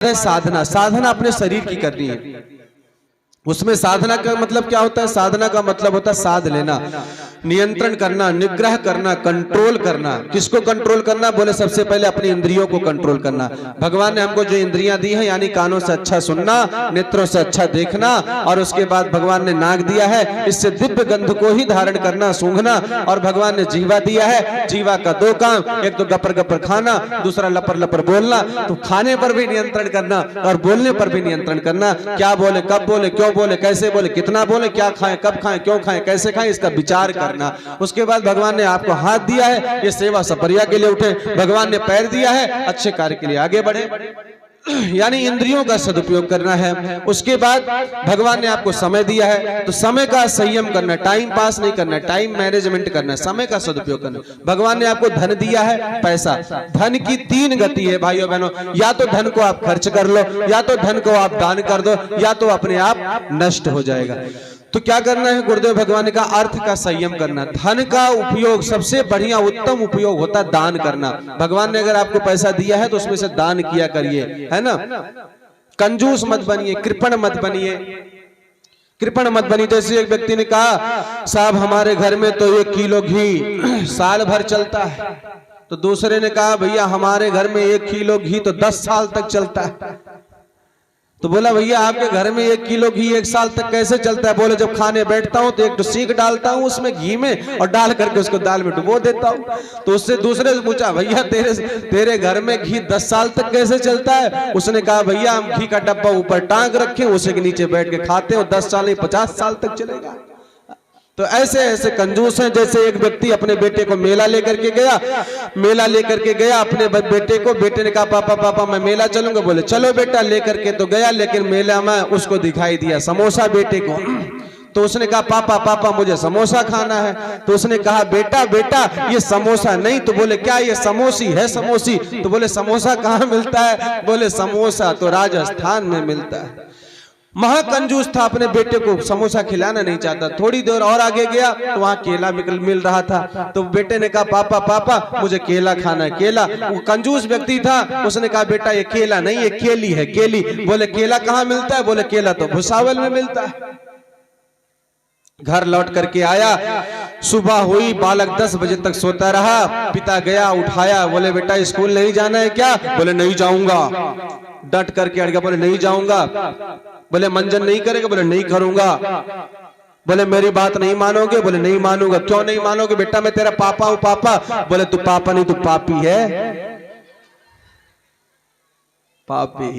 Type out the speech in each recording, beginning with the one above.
है साधना। साधना अपने शरीर की करनी है। उसमें साधना का मतलब क्या होता है? साधना का मतलब होता है साध लेना, नियंत्रण करना, निग्रह करना, कंट्रोल करना। किसको कंट्रोल करना? बोले सबसे पहले अपनी इंद्रियों को कंट्रोल करना। भगवान ने हमको जो इंद्रियां दी हैं, यानी कानों से अच्छा सुनना, नेत्रों से अच्छा देखना, और उसके बाद भगवान ने नाक दिया है, इससे दिव्य गंध को ही धारण करना, सूंघना। और भगवान ने जीवा दिया है, जीवा का दो काम, एक तो गपर गपर खाना, दूसरा लपर लपर बोलना। तो खाने पर भी नियंत्रण करना और बोलने पर भी नियंत्रण करना। क्या बोले, कब बोले, क्यों बोले, कैसे बोले, कितना बोले, क्या खाएं, कब खाएं, क्यों खाएं, कैसे खाएं, इसका विचार करना। उसके बाद भगवान ने आपको हाथ दिया है, ये सेवा सपरिया के लिए उठे। भगवान ने पैर दिया है, अच्छे कार्य के लिए आगे बढ़े, यानी इंद्रियों का सदुपयोग करना है। उसके बाद भगवान ने आपको समय दिया है, तो समय का संयम करना, टाइम पास नहीं करना, टाइम मैनेजमेंट करना, समय का सदुपयोग करना। भगवान ने आपको धन दिया है, पैसा। धन की तीन गति है भाइयों बहनों, या तो धन को आप खर्च कर लो, या तो धन को आप दान कर दो, या तो अपने आप नष्ट हो जाएगा। तो क्या करना है? गुरुदेव भगवान ने कहा अर्थ का संयम करना। धन का उपयोग सबसे बढ़िया उत्तम उपयोग होता है दान करना। भगवान ने अगर आपको पैसा दिया है तो उसमें से दान किया करिए, है ना। कंजूस मत बनिए, कृपण मत बनिए, कृपण मत बनिए। जैसे एक व्यक्ति ने कहा, साहब हमारे घर में तो 1 किलो घी साल भर चलता है। तो दूसरे ने कहा, भैया हमारे घर में 1 किलो घी तो 10 साल तक चलता है। तो बोला, भैया आपके घर में 1 किलो घी 1 साल तक कैसे चलता है? बोले, जब खाने बैठता हूँ तो एक तो सीख डालता हूँ उसमें घी में, और डाल करके उसको दाल में डुबो देता हूँ। तो उससे दूसरे से पूछा, भैया तेरे घर में घी 10 साल तक कैसे चलता है? उसने कहा, भैया हम घी का डब्बा ऊपर टांग रखे, उसी के नीचे बैठ के खाते हैं, 10 साल नहीं 50 साल तक चलेगा। तो ऐसे ऐसे कंजूस हैं। जैसे एक व्यक्ति अपने बेटे को मेला लेकर के गया, मेला लेकर के गया अपने बेटे को। बेटे ने कहा, पापा पापा मैं मेला चलूंगा। बोले, चलो बेटा। लेकर के तो गया, लेकिन मेला में उसको दिखाई दिया समोसा बेटे को। तो उसने कहा, पापा पापा मुझे समोसा खाना है। तो उसने कहा, बेटा बेटा ये समोसा नहीं। तो बोले, क्या ये समोसी है, समोसी? तो बोले, समोसा कहाँ मिलता है? बोले, समोसा तो राजस्थान में मिलता है। महाकंजूस था, अपने बेटे को समोसा खिलाना नहीं चाहता। थोड़ी देर और आगे गया तो वहां केला मिल रहा था। तो बेटे ने कहा, पापा पापा मुझे केला खाना है, केला। वो कंजूस व्यक्ति था, उसने कहा, बेटा ये केला नहीं, ये केली है, केली। बोले, केला कहाँ मिलता है? बोले, केला तो भुसावल में मिलता है। घर लौट करके आया, सुबह हुई, बालक 10 बजे तक सोता रहा। पिता गया, उठाया, बोले, बेटा स्कूल नहीं जाना है क्या? बोले, नहीं जाऊंगा। डट करके अड़ गया, बोले, नहीं जाऊंगा। बोले, मंजन नहीं करेगा? बोले, नहीं करूंगा। बोले, मेरी बात नहीं मानोगे? बोले, नहीं मानूंगा। क्यों नहीं मानोगे? बेटा मैं तेरा पापा हूं। पापा? बोले, तू पापा नहीं, तू पापी है, पापी।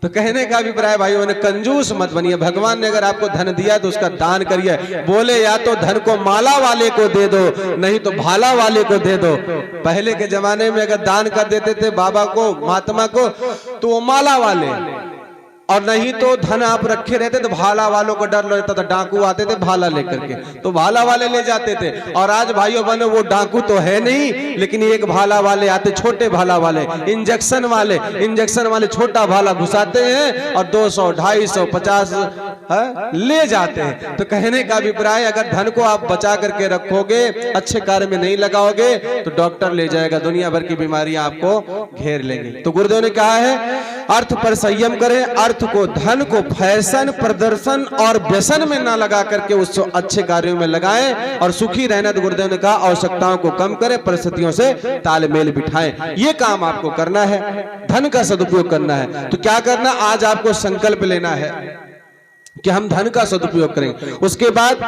तो कहने का अभिप्राय भाइयों ने, कंजूस मत बनिए। भगवान ने अगर आपको धन दिया तो उसका दान करिए। बोले, या तो धन को माला वाले को दे दो, नहीं तो भाला वाले को दे दो। पहले के जमाने में अगर दान कर देते थे बाबा को, महात्मा को, तो वो माला वाले, और नहीं तो धन आप रखे रहते तो भाला वालों को डर लगता था। डाकू आते थे भाला लेकर के, तो भाला वाले ले जाते थे। और आज भाइयों बहनों वो डाकू तो है नहीं, लेकिन एक भाला वाले आते, छोटे भाला वाले, इंजेक्शन वाले छोटा भाला घुसाते हैं और 200, 250, 50 ले जाते हैं। तो कहने का अभिप्राय, अगर धन को आप बचा करके रखोगे, अच्छे कार्य में नहीं लगाओगे, तो डॉक्टर ले जाएगा, दुनिया भर की बीमारियां आपको घेर लेंगी। तो गुरुदेव ने कहा है, अर्थ पर संयम करें। अर्थ को, धन को फैशन, प्रदर्शन और व्यसन में ना लगा करके उस अच्छे कार्यों में लगाएं और सुखी रहना। तो गुरुदेव ने कहा, आवश्यकताओं को कम करें, परिस्थितियों से तालमेल बिठाएं। ये काम आपको करना है, धन का सदुपयोग करना है। तो क्या करना? आज आपको संकल्प लेना है कि हम धन का सदुपयोग करेंगे। उसके बाद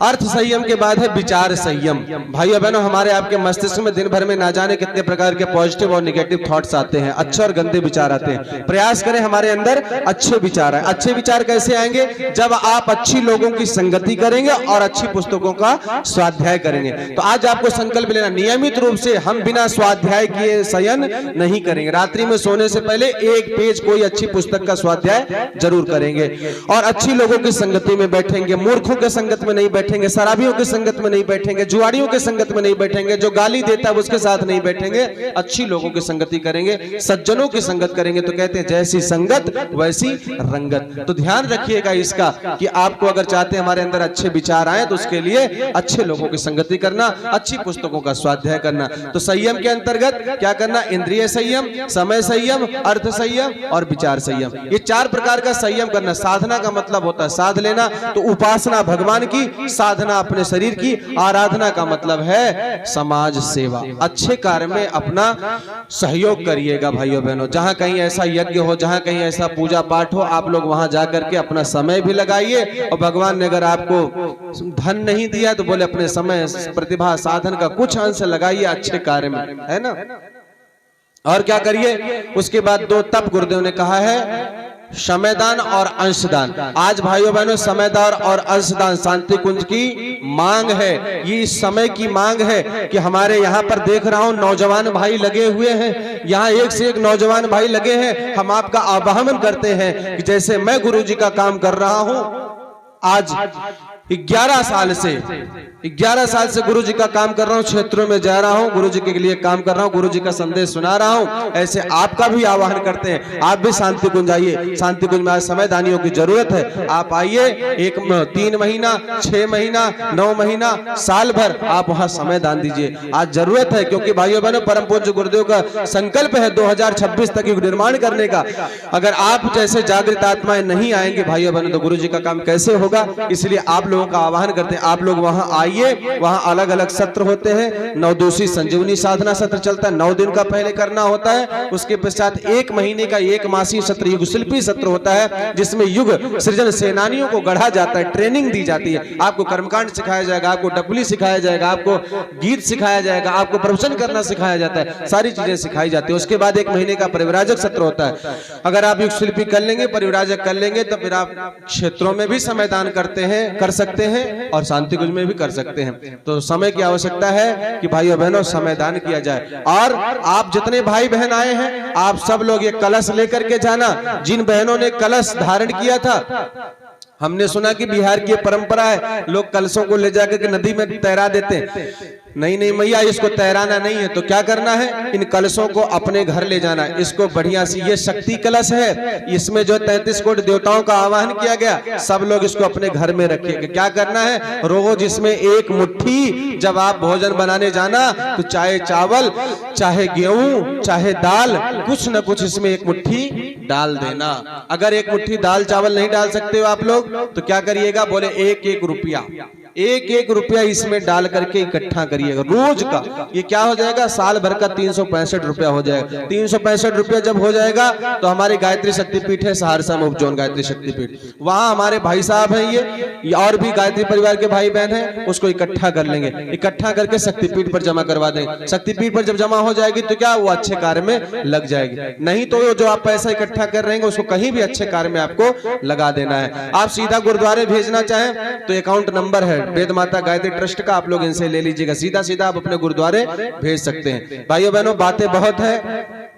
अर्थ संयम के बाद है विचार संयम। भाइयों बहनों, हमारे आपके मस्तिष्क में दिन भर में ना जाने कितने प्रकार के पॉजिटिव और नेगेटिव थॉट्स आते हैं, अच्छे और गंदे विचार आते हैं। प्रयास करें हमारे अंदर अच्छे विचार आए। अच्छे विचार कैसे आएंगे? जब आप अच्छी लोगों की संगति करेंगे और अच्छी पुस्तकों का स्वाध्याय करेंगे। तो आज आपको संकल्प लेना, नियमित रूप से हम बिना स्वाध्याय किए शयन नहीं करेंगे। रात्रि में सोने से पहले 1 पेज कोई अच्छी पुस्तक का स्वाध्याय जरूर करेंगे, और अच्छी लोगों की संगति में बैठेंगे, मूर्खों के संगत में नहीं बैठेंगे। बैठेंगे, शराबियों की संगत में नहीं बैठेंगे, जुआड़ियों की संगत में नहीं बैठेंगे, जो गाली देता है उसके साथ नहीं बैठेंगे, अच्छी लोगों की संगति करेंगे, सज्जनों की संगत करेंगे। तो कहते हैं जैसी संगत वैसी रंगत। तो ध्यान रखिएगा इसका कि आपको अगर चाहते हैं हमारे अंदर अच्छे विचार आए तो उसके लिए अच्छे लोगों की संगति करना, अच्छी पुस्तकों का स्वाध्याय करना। तो संयम के अंतर्गत क्या करना? इंद्रिय संयम, समय संयम, अर्थ संयम और विचार संयम, ये 4 प्रकार का संयम करना। साधना का मतलब होता है साध लेना। तो उपासना भगवान की, साधना अपने शरीर की, आराधना का मतलब है समाज सेवा। अच्छे कार्य में अपना सहयोग करिएगा भाइयों बहनों। जहां कहीं ऐसा यज्ञ हो, जहां कहीं ऐसा पूजा पाठ हो, आप लोग वहां जाकर के अपना समय भी लगाइए। और भगवान ने अगर आपको धन नहीं दिया तो बोले अपने समय, प्रतिभा, साधन का कुछ अंश लगाइए अच्छे कार्य में, है ना। और क्या करिए? उसके बाद 2 तप गुरुदेव ने कहा है, समयदान और अंशदान। आज भाइयों बहनों समयदान और अंशदान शांति कुंज की मांग है। ये इस समय की मांग है कि हमारे यहाँ पर देख रहा हूँ नौजवान भाई लगे हुए हैं, यहाँ एक से एक नौजवान भाई लगे हैं। हम आपका आह्वान करते हैं कि जैसे मैं गुरुजी का काम कर रहा हूँ, आज 11 साल से गुरुजी का काम कर रहा हूँ, क्षेत्रों में जा रहा हूँ, गुरुजी के लिए काम कर रहा हूँ, गुरुजी का संदेश सुना रहा हूँ। ऐसे आपका भी आह्वान करते हैं, आप भी शांति कुंज आइए। शांति कुंज में आज समयदानियों की जरूरत है। आप आइए, 3 महीना, 6 महीना, 9 महीना, साल भर आप वहां समय दान दीजिए। आज जरूरत है, क्योंकि भाइयों बहनों परम पूज्य गुरुदेव का संकल्प है 2026 तक युग निर्माण करने का। अगर आप जैसे जागृत आत्माएं नहीं आएंगे भाइयों बहनों तो गुरुजी का काम कैसे होगा। इसलिए आप लोगों का आह्वान करते हैं, आप लोग वहां आइए। वहां अलग अलग सत्र होते हैं। 9 दिवसीय संजीवनी साधना सत्र चलता है, 9 दिन का पहले करना होता है। उसके पश्चात 1 महीने का 1 मासीय सत्र युग शिल्पी सत्र होता है, जिसमें युग सृजन सेनानियों को गढ़ा जाता है, ट्रेनिंग दी जाती है। आपको कर्मकांड सिखाया जाएगा, आपको डपली सिखाया जाएगा, आपको गीत सिखाया जाएगा, आपको प्रवचन करना सिखाया जाता है, सारी चीजें सिखाई जाती है। उसके बाद 1 महीने का परिव्राजक सत्र होता है। अगर आप युग शिल्पी कर लेंगे, परिव्राजक कर लेंगे, तो फिर आप क्षेत्रों में भी समयदान कर सकते हैं और शांति कुंज में भी कर सकते हैं। तो समय की आवश्यकता है कि भाइयों बहनों समयदान किया जाए। और आप जितने भाई बहन आए हैं, आप सब लोग ये कलश लेकर के जाना। जिन बहनों ने कलश धारण किया था, हमने सुना कि बिहार की परंपरा है, लोग कलशों को ले जाकर के नदी में तैरा देते हैं। नहीं मैया, इसको तैराना नहीं है। तो क्या करना है? इन कलशों को अपने घर ले जाना। इसको बढ़िया सी, ये शक्ति कलश है, इसमें जो 33 कोटि देवताओं का आवाहन किया गया, सब लोग इसको अपने घर में रखिएगा। क्या करना है? रोज इसमें 1 मुट्ठी, जब आप भोजन बनाने जाना तो चाहे चावल, चाहे गेहूं, चाहे दाल, कुछ न कुछ इसमें 1 मुट्ठी डाल देना। अगर 1 मुट्ठी दाल चावल नहीं डाल सकते हो आप लोग, तो क्या करिएगा? बोले 1-1 रुपया, 1-1 रुपया इसमें डाल करके इकट्ठा करिएगा रोज का। ये क्या हो जाएगा? साल भर का 365 रुपया हो जाएगा। 365 रुपया जब हो जाएगा तो हमारी गायत्री शक्तिपीठ है सहरसा में, उपजोन गायत्री शक्तिपीठ, वहां हमारे भाई साहब हैं, ये और भी गायत्री परिवार के भाई बहन हैं, उसको इकट्ठा कर लेंगे। इकट्ठा करके शक्तिपीठ पर जमा करवा देंगे। शक्तिपीठ पर जब जमा हो जाएगी तो क्या वो अच्छे कार्य में लग जाएगी। नहीं तो जो आप पैसा इकट्ठा कर रहे हैं उसको कहीं भी अच्छे कार्य में आपको लगा देना है। आप सीधा गुरुद्वारे भेजना चाहें तो अकाउंट नंबर है वेद माता गायत्री ट्रस्ट का, आप लोग इनसे ले लीजिएगा। सीधा सीधा आप अपने गुरुद्वारे भेज सकते हैं। भाइयों बहनों बातें बहुत है।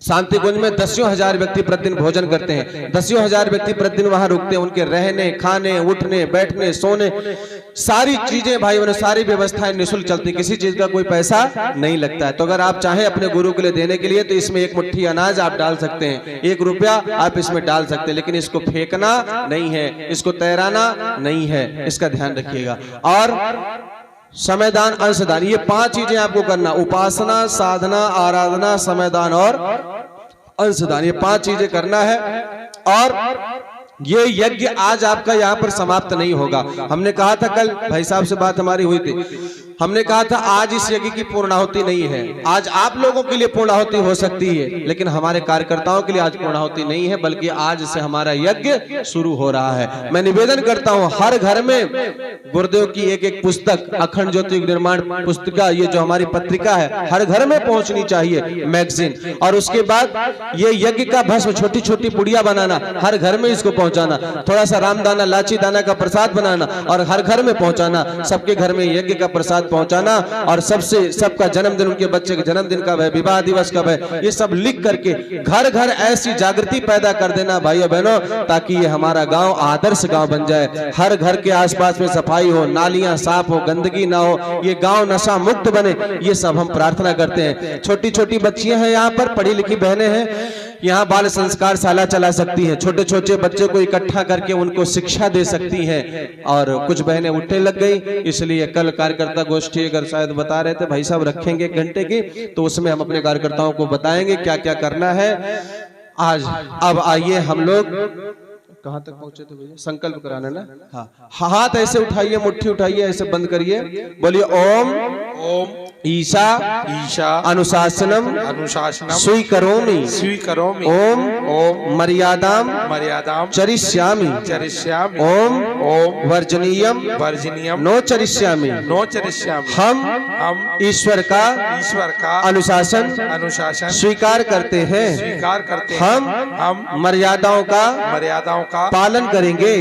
शांति कुंज में 10,000 व्यक्ति प्रतिदिन भोजन करते हैं। 10,000 व्यक्ति प्रतिदिन वहां रुकते हैं। उनके रहने, खाने, उठने, बैठने, सोने, सारी चीजें भाई बहनों, सारी व्यवस्थाएं निःशुल्क चलती, किसी चीज का कोई पैसा नहीं लगता है। तो अगर आप चाहें अपने गुरु के लिए देने के लिए तो इसमें 1 मुट्ठी अनाज आप डाल सकते हैं, 1 रुपया आप इसमें डाल सकते हैं। लेकिन इसको फेंकना नहीं है, इसको तैराना नहीं है, इसका ध्यान रखिएगा। और समयदान, अंशदान, ये 5 चीजें आपको करना। उपासना, साधना, आराधना, समयदान और अंशदान, ये 5 चीजें करना है। और ये यज्ञ आज आपका यहाँ पर समाप्त नहीं होगा। हमने कहा था, कल भाई साहब से बात हमारी हुई थी, हमने कहा था आज इस यज्ञ की पूर्णाहुति नहीं है। आज आप लोगों के लिए पूर्णाहुति हो सकती है, लेकिन हमारे कार्यकर्ताओं के लिए आज पूर्णाहुति नहीं है, बल्कि आज से हमारा यज्ञ शुरू हो रहा है। मैं निवेदन करता हूँ हर घर में गुरुदेव की 1-1 पुस्तक, अखंड ज्योति निर्माण पुस्तिका, ये जो हमारी पत्रिका है, हर घर में पहुंचनी चाहिए, मैगजीन। और उसके बाद ये यज्ञ का भस्म, छोटी छोटी पुड़िया बनाना, हर घर में इसको पहुंचाना। थोड़ा सा रामदाना, लाची दाना का प्रसाद बनाना और हर घर में पहुंचाना। सबके घर में यज्ञ का प्रसाद तक पहुंचाना, और सबसे सबका जन्मदिन, उनके बच्चे के जन्मदिन कब है, विवाह दिवस कब है, ये सब लिख करके घर घर ऐसी जागृति पैदा कर देना भाइयों बहनों, ताकि ये हमारा गांव आदर्श गांव बन जाए। हर घर के आसपास में सफाई हो, नालियां साफ हो, गंदगी ना हो, ये गांव नशा मुक्त बने, ये सब हम प्रार्थना करते हैं। छोटी छोटी बच्चियां हैं यहाँ पर, पढ़ी लिखी बहनें हैं, यहाँ बाल संस्कार शाला चला सकती हैं, छोटे छोटे बच्चों को इकट्ठा करके उनको शिक्षा दे सकती हैं। और कुछ बहनें उठने लग गई, इसलिए कल कार्यकर्ता गोष्ठी अगर शायद बता रहे थे भाई साहब रखेंगे 1 घंटे की, तो उसमें हम अपने कार्यकर्ताओं को बताएंगे क्या क्या करना है आज। अब आइए हम लोग कहां तक पहुंचे थे भैया, संकल्प कराना ना। हाँ, हाथ ऐसे उठाइए, मुट्ठी उठाइए, ऐसे बंद करिए, बोलिए ओम ओम ईशा ईशा अनुशासनम अनुशासनम स्वीकरोमि स्वीकरोमि ओम ओम मर्यादाम मर्यादाम चरिष्यामि चरिष्यामि ओम ओम वर्जनीयम वर्जनीयम नो चरिष्यामि। नो चरिष्यामि। हम ईश्वर का अनुशासन अनुशासन स्वीकार करते हैं, स्वीकार करते हैं। हम मर्यादाओं का का पालन करेंगे,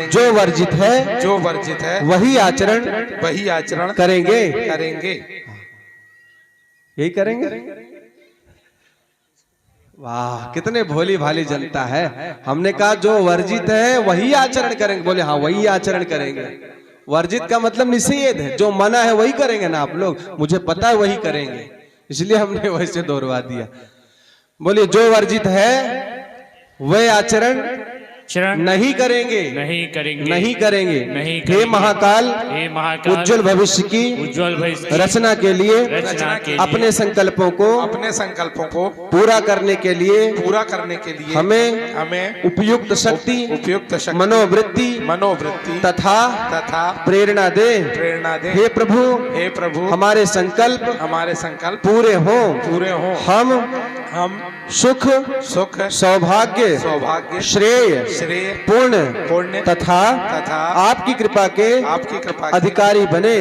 जो वर्जित है वही आचरण करेंगे। यही करेंगे। वाह, कितने भोली भाली जनता है। हमने कहा जो वर्जित है वही आचरण करेंगे, बोले हाँ वही आचरण करेंगे। वर्जित का मतलब निषेध है, जो मना है वही करेंगे ना आप लोग, मुझे पता है वही करेंगे, इसलिए हमने वैसे दोहरवा दिया। बोलिए जो वर्जित है वह आचरण नहीं करेंगे, नहीं करेंगे। हे महाकाल, उज्जवल भविष्य की रचना के लिए अपने संकल्पों को पूरा करने के लिए हमें उपयुक्त शक्ति मनोवृत्ति तथा प्रेरणा दे। हे प्रभु हमारे संकल्प पूरे हों। हम सुख सौभाग्य श्रेय पुण्य तथा आपकी कृपा के अधिकारी बने।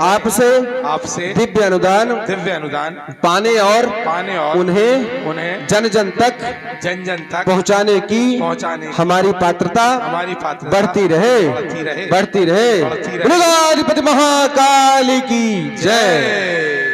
आपसे दिव्य अनुदान पाने और उन्हें जन जन तक पहुंचाने की हमारी पात्रता बढ़ती रहे। अधिपति महाकाली की जय।